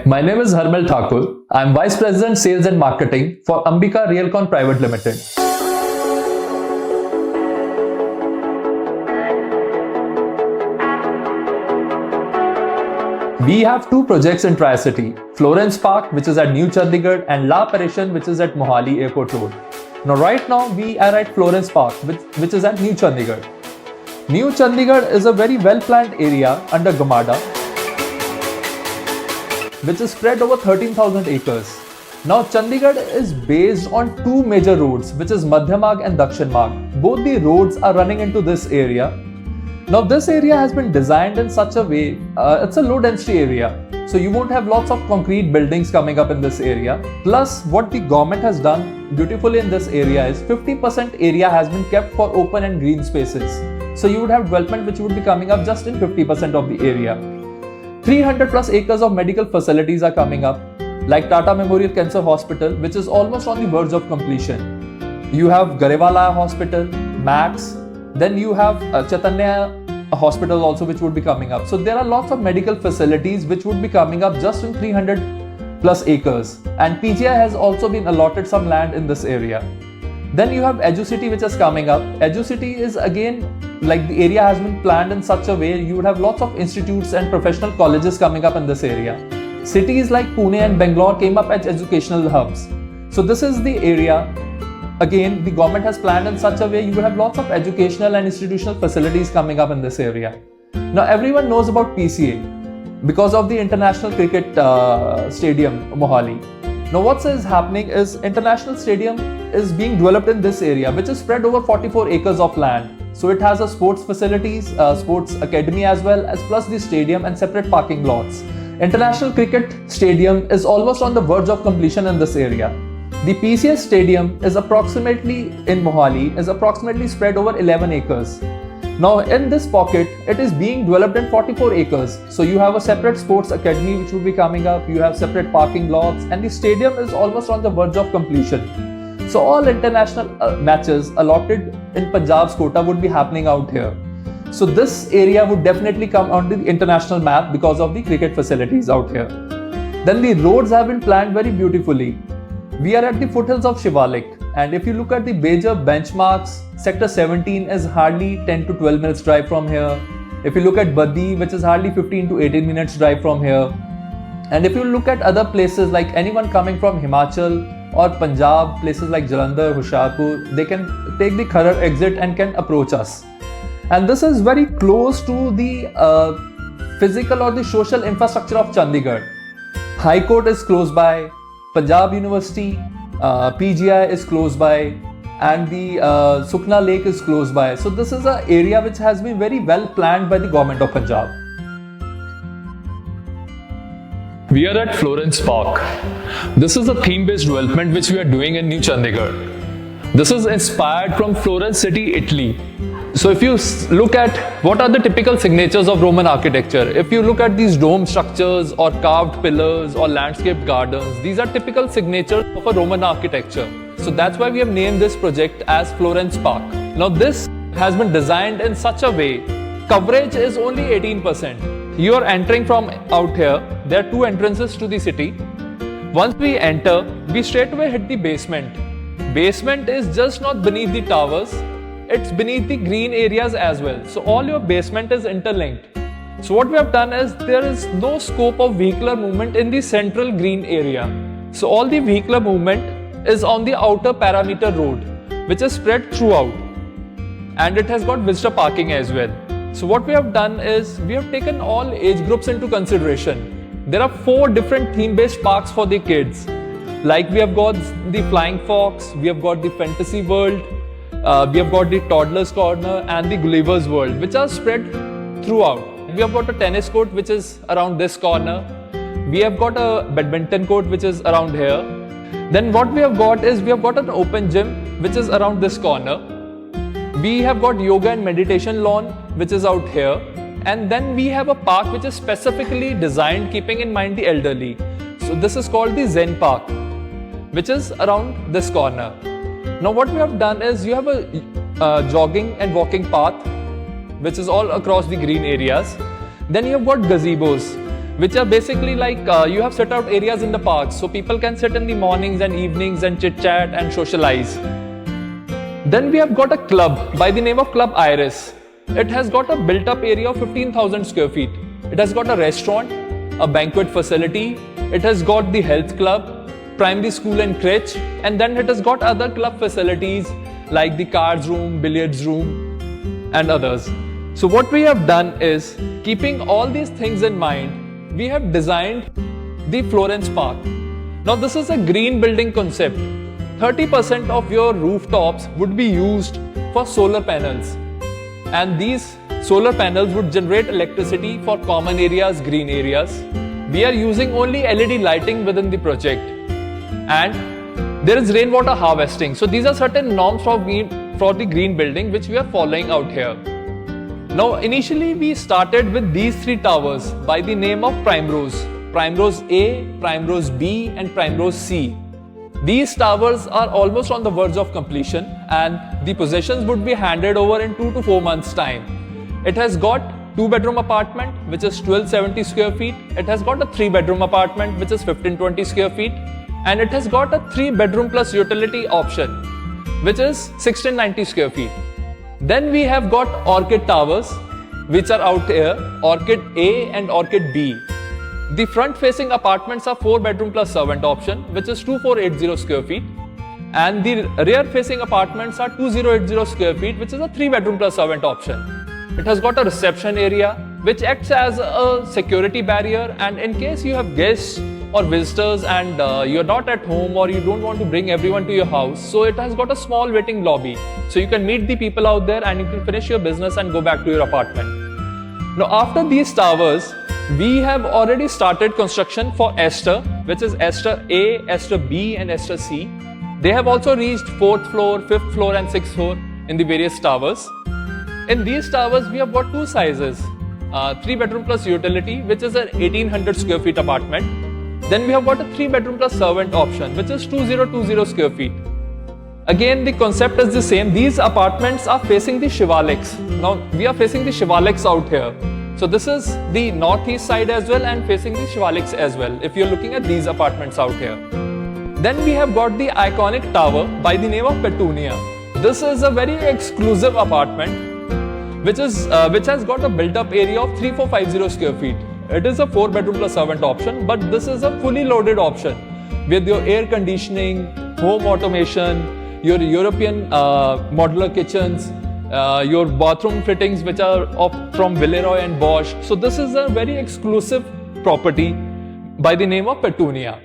my name is Harmil Thakur. I am Vice President Sales and Marketing for Ambika Realcon Private Limited. We have two projects in Tri-City, Florence Park, which is at New Chandigarh, and La Parishan, which is at Mohali Airport Road. Right now we are at Florence Park, which is at New Chandigarh. New Chandigarh is a very well-planned area under Gamada, which is spread over 13,000 acres. Now Chandigarh is based on two major roads, which is Madhya Marg and Dakshin Marg. Both the roads are running into this area. Now this area has been designed in such a way, it's a low density area. So you won't have lots of concrete buildings coming up in this area. Plus what the government has done beautifully in this area is 50% area has been kept for open and green spaces. So you would have development which would be coming up just in 50% of the area. 300 plus acres of medical facilities are coming up, like Tata Memorial Cancer Hospital, which is almost on the verge of completion. You have Garewala Hospital, Max, then you have Chaitanya Hospital also, which would be coming up. So there are lots of medical facilities which would be coming up just in 300 plus acres. And PGI has also been allotted some land in this area. Then you have EduCity, which is coming up. EduCity is again, like the area has been planned in such a way, you would have lots of institutes and professional colleges coming up in this area. Cities like Pune and Bangalore came up as educational hubs. So this is the area. Again, the government has planned in such a way you will have lots of educational and institutional facilities coming up in this area. Now everyone knows about PCA because of the International Cricket Stadium, Mohali. Now what is happening is International Stadium is being developed in this area, which is spread over 44 acres of land. So it has a sports facilities, sports academy as well as plus the stadium and separate parking lots. International Cricket Stadium is almost on the verge of completion in this area. The PCS Stadium is approximately in Mohali is approximately spread over 11 acres. Now in this pocket, it is being developed in 44 acres. So you have a separate sports academy which will be coming up, you have separate parking lots, and the stadium is almost on the verge of completion. So all international matches allotted in Punjab's quota would be happening out here. So this area would definitely come onto the international map because of the cricket facilities out here. Then the roads have been planned very beautifully. We are at the foothills of Shivalik, and if you look at the major benchmarks, Sector 17 is hardly 10 to 12 minutes drive from here. If you look at Baddi, which is hardly 15 to 18 minutes drive from here. And if you look at other places like anyone coming from Himachal or Punjab, places like Jalandhar, Hoshiarpur, they can take the Kharar exit and can approach us. And this is very close to the physical or the social infrastructure of Chandigarh. High Court is close by, Punjab University, PGI is close by, and the Sukna Lake is close by. So this is an area which has been very well planned by the government of Punjab. We are at Florence Park. This is a theme-based development which we are doing in New Chandigarh. This is inspired from Florence city, Italy. So if you look at what are the typical signatures of Roman architecture, if you look at these dome structures or carved pillars or landscaped gardens, these are typical signatures of a Roman architecture. So that's why we have named this project as Florence Park. Now this has been designed in such a way, coverage is only 18%. You are entering from out here, there are two entrances to the city. Once we enter, we straight away hit the basement. Basement is just not beneath the towers, it's beneath the green areas as well. So all your basement is interlinked. So what we have done is there is no scope of vehicular movement in the central green area. So all the vehicular movement is on the outer parameter road, which is spread throughout. And it has got visitor parking as well. So what we have done is we have taken all age groups into consideration. There are 4 different theme-based parks for the kids. Like we have got the Flying Fox, we have got the Fantasy World, we have got the Toddler's Corner and the Gulliver's World, which are spread throughout. We have got a tennis court which is around this corner. We have got a badminton court which is around here. Then what we have got is we have got an open gym which is around this corner. We have got yoga and meditation lawn which is out here. And then we have a park which is specifically designed keeping in mind the elderly. So this is called the Zen Park, which is around this corner. Now what we have done is you have a jogging and walking path which is all across the green areas. Then you have got gazebos. which are basically like you have set out areas in the parks so people can sit in the mornings and evenings and chit chat and socialize. Then we have got a club by the name of Club Iris. It has got a built up area of 15,000 square feet. It has got a restaurant, a banquet facility, it has got the health club, primary school and crèche, and then it has got other club facilities like the cards room, billiards room, and others. So what we have done is, keeping all these things in mind, we have designed the Florence Park. Now this is a green building concept. 30% of your rooftops would be used for solar panels, and these solar panels would generate electricity for common areas, green areas. We are using only LED lighting within the project, and there is rainwater harvesting. So these are certain norms for the green building which we are following out here. Now initially we started with these three towers by the name of Primrose. Primrose A, Primrose B and Primrose C. These towers are almost on the verge of completion and the possessions would be handed over in 2 to 4 months time. It has got 2-bedroom apartment which is 1270 square feet. It has got a 3-bedroom apartment which is 1520 square feet, and it has got a 3-bedroom plus utility option which is 1690 square feet. Then we have got Orchid Towers which are out here, Orchid A and Orchid B. The front facing apartments are 4-bedroom plus servant option which is 2480 square feet, and the rear facing apartments are 2080 square feet which is a 3-bedroom plus servant option. It has got a reception area which acts as a security barrier, and in case you have guests or visitors and you're not at home or you don't want to bring everyone to your house, so it has got a small waiting lobby so you can meet the people out there and you can finish your business and go back to your apartment. Now after these towers, we have already started construction for Aster, which is Aster A, Aster B and Aster C. They have also reached 4th floor, 5th floor and 6th floor in the various towers. In these towers, we have got two sizes. 3-bedroom plus utility, which is an 1800 square feet apartment. Then we have got a 3-bedroom plus servant option, which is 2020 square feet. Again, the concept is the same. These apartments are facing the Shivaliks. Now, we are facing the Shivaliks out here. So this is the northeast side as well and facing the Shivaliks as well, if you're looking at these apartments out here. Then we have got the iconic tower by the name of Petunia. This is a very exclusive apartment which has got a built-up area of 3450 square feet. It is a 4-bedroom plus servant option, but this is a fully loaded option with your air conditioning, home automation, your European modular kitchens, your bathroom fittings which are from Villeroy and Bosch. So this is a very exclusive property by the name of Petunia.